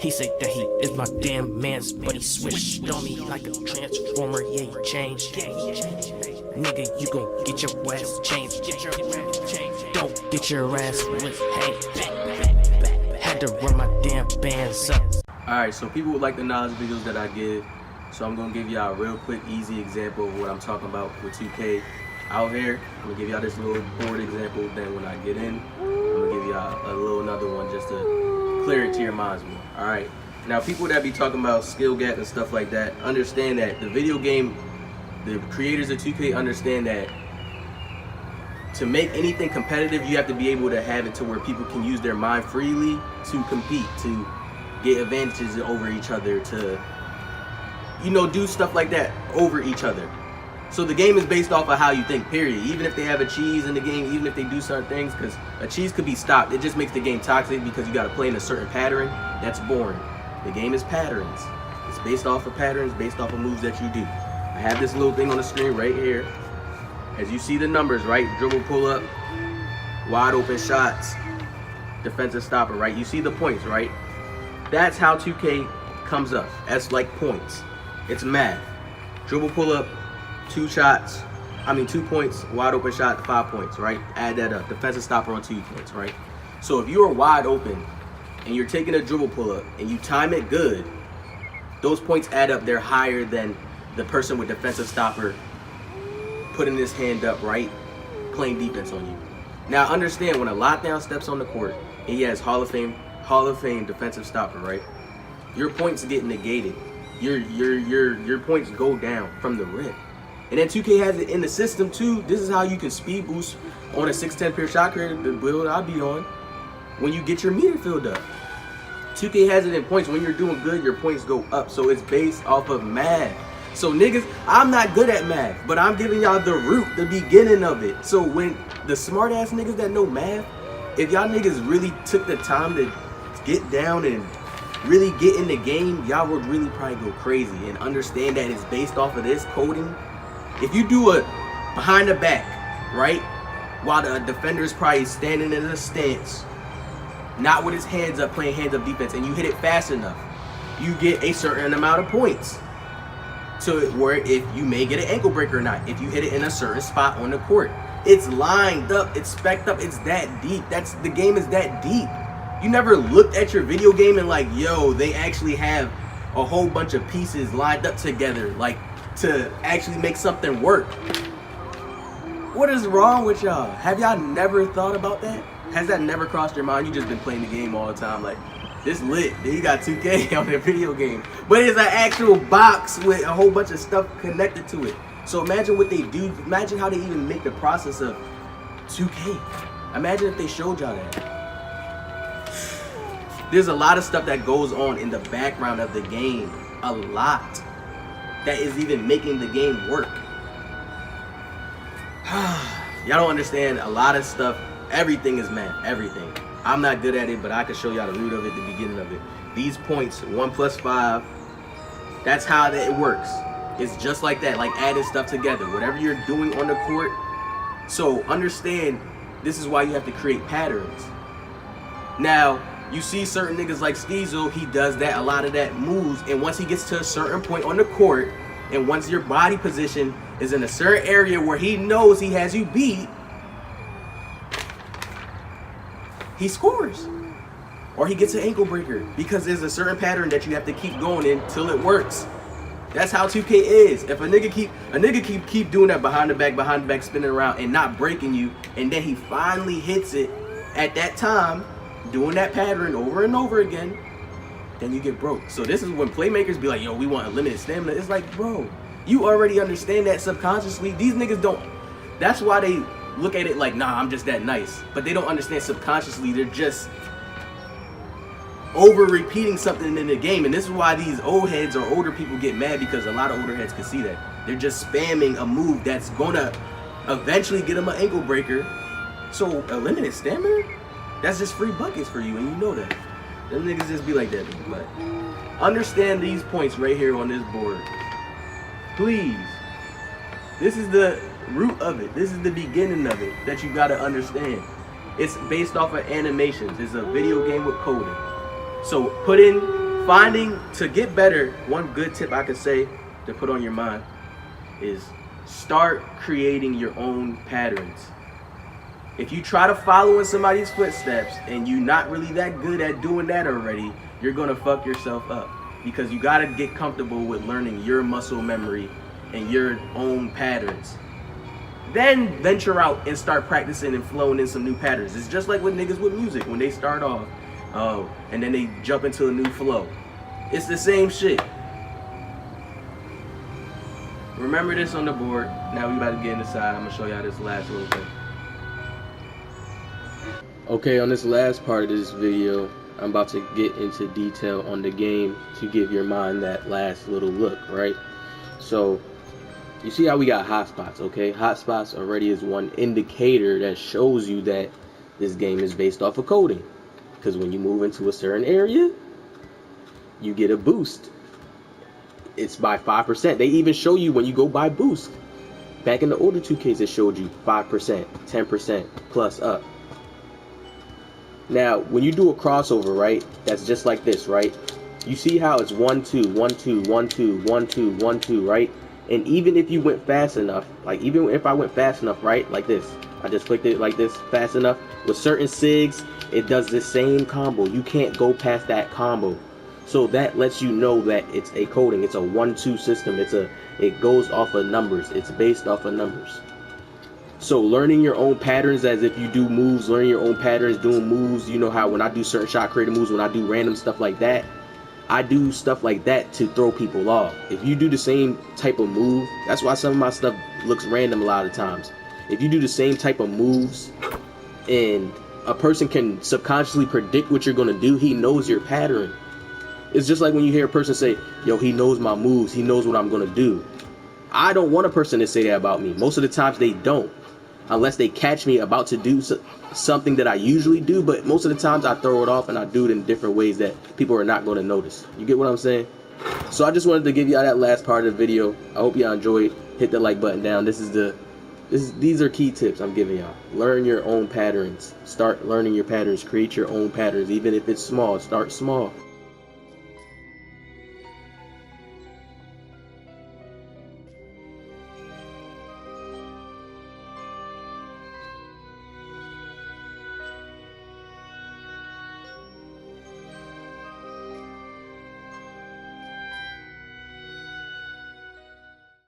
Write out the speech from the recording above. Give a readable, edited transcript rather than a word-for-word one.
He said that he is my damn man's, but he switched on me like a transformer. Yeah, he changed. Nigga, you gon' get your ass changed. Don't get your ass with hey. Had to run my damn bands up. Alright, so people would like the knowledge videos that I give. So I'm gonna give y'all a real quick, easy example of what I'm talking about with 2K out here. I'm gonna give y'all this little board example. Then when I get in, I'm gonna give y'all another one just to clear it to your minds more. Alright. Now people that be talking about skill gap and stuff like that, understand that the video game, the creators of 2K understand that to make anything competitive, you have to be able to have it to where people can use their mind freely to compete, to get advantages over each other, to, you know, do stuff like that over each other. So the game is based off of how you think, period. Even if they have a cheese in the game, even if they do certain things, because a cheese could be stopped, it just makes the game toxic because you got to play in a certain pattern. That's boring. The game is patterns. It's based off of patterns, based off of moves that you do. I have this little thing on the screen right here. As you see the numbers, right? Dribble, pull up, wide open shots, defensive stopper, right? You see the points, right? That's how 2K comes up. That's like points. It's math. Dribble, pull up, 2 points, wide open shot, 5 points, right? Add that up. Defensive stopper on 2 points, right? So if you are wide open and you're taking a dribble pull up and you time it good, those points add up. They're higher than the person with defensive stopper putting his hand up, right? Playing defense on you. Now understand, when a lockdown steps on the court and he has Hall of Fame defensive stopper, right? Your points get negated. Your points go down from the rim. And then 2K has it in the system too. This is how you can speed boost on a 6'10" pure shot creator, the build I'll be on, when you get your meter filled up. 2K has it in points. When you're doing good, your points go up. So it's based off of math. So niggas, I'm not good at math, but I'm giving y'all the root, the beginning of it. So when the smart ass niggas that know math, if y'all niggas really took the time to get down and really get in the game, y'all would really probably go crazy and understand that it's based off of this coding. If you do a behind the back, right, while the defender is probably standing in a stance, not with his hands up, playing hands up defense, and you hit it fast enough, you get a certain amount of points. So where if you may get an ankle breaker or not, if you hit it in a certain spot on the court, it's lined up, it's spec'd up, it's that deep. The game is that deep. You never looked at your video game and like, yo, they actually have a whole bunch of pieces lined up together, like to actually make something work. What is wrong with y'all? Have y'all never thought about that? Has that never crossed your mind? You just been playing the game all the time, like, this lit. Then you got 2K on their video game. But it's an actual box with a whole bunch of stuff connected to it. So imagine what they do. Imagine how they even make the process of 2K. Imagine if they showed y'all that. There's a lot of stuff that goes on in the background of the game. A lot. That is even making the game work. Y'all don't understand a lot of stuff. Everything is math. Everything. I'm not good at it, but I can show y'all the root of it, the beginning of it. These points, 1 + 5, that's how it works. It's just like that, like adding stuff together. Whatever you're doing on the court. So understand, this is why you have to create patterns. Now, you see certain niggas like Steezel, he does that, a lot of that moves, and once he gets to a certain point on the court, and once your body position is in a certain area where he knows he has you beat, he scores. Or he gets an ankle breaker, because there's a certain pattern that you have to keep going in till it works. That's how 2K is. If a nigga keep doing that behind the back, spinning around and not breaking you, and then he finally hits it at that time, doing that pattern over and over again, then you get broke. So this is when playmakers be like, yo, we want unlimited stamina. It's like, bro, you already understand that subconsciously. These niggas don't. That's why they look at it like, nah, I'm just that nice. But they don't understand subconsciously. They're just over repeating something in the game. And this is why these old heads or older people get mad, because a lot of older heads can see that. They're just spamming a move that's gonna eventually get them an ankle breaker. So unlimited stamina? That's just free buckets for you, and you know that. Them niggas just be like that. But understand these points right here on this board. Please. This is the root of it. This is the beginning of it that you gotta understand. It's based off of animations. It's a video game with coding. So put in To get better, one good tip I could say to put on your mind is start creating your own patterns. If you try to follow in somebody's footsteps and you're not really that good at doing that already, you're gonna fuck yourself up, because you gotta get comfortable with learning your muscle memory and your own patterns. Then venture out and start practicing and flowing in some new patterns. It's just like with niggas with music when they start off, and then they jump into a new flow. It's the same shit. Remember this on the board. Now we about to get inside. I'm gonna show y'all this last little thing. Okay, on this last part of this video, I'm about to get into detail on the game to give your mind that last little look, right? So, you see how we got hotspots, okay? Hotspots already is one indicator that shows you that this game is based off of coding. Because when you move into a certain area, you get a boost. It's by 5%. They even show you when you go buy boost. Back in the older 2Ks, it showed you 5%, 10% plus up. Now, when you do a crossover, right, that's just like this, right? You see how it's 1, 2, 1, 2, 1, 2, 1, 2, 1, 2, right? And even if you went fast enough, like even if I went fast enough, right, like this, I just clicked it like this fast enough, with certain SIGs, it does the same combo. You can't go past that combo. So that lets you know that it's a coding. It's a 1-2 system. It goes off of numbers. It's based off of numbers. So learning your own patterns, as if you do moves, learning your own patterns, doing moves. You know how when I do certain shot creator moves, when I do random stuff like that, I do stuff like that to throw people off. If you do the same type of move, that's why some of my stuff looks random a lot of times. If you do the same type of moves and a person can subconsciously predict what you're going to do, he knows your pattern. It's just like when you hear a person say, yo, he knows my moves, he knows what I'm going to do. I don't want a person to say that about me. Most of the times they don't, unless they catch me about to do something that I usually do. But most of the times I throw it off and I do it in different ways that people are not going to notice. You get what I'm saying? So I just wanted to give y'all that last part of the video. I hope y'all enjoyed. Hit the like button down. These are key tips I'm giving y'all. Learn your own patterns. Start learning your patterns. Create your own patterns. Even if it's small, start small.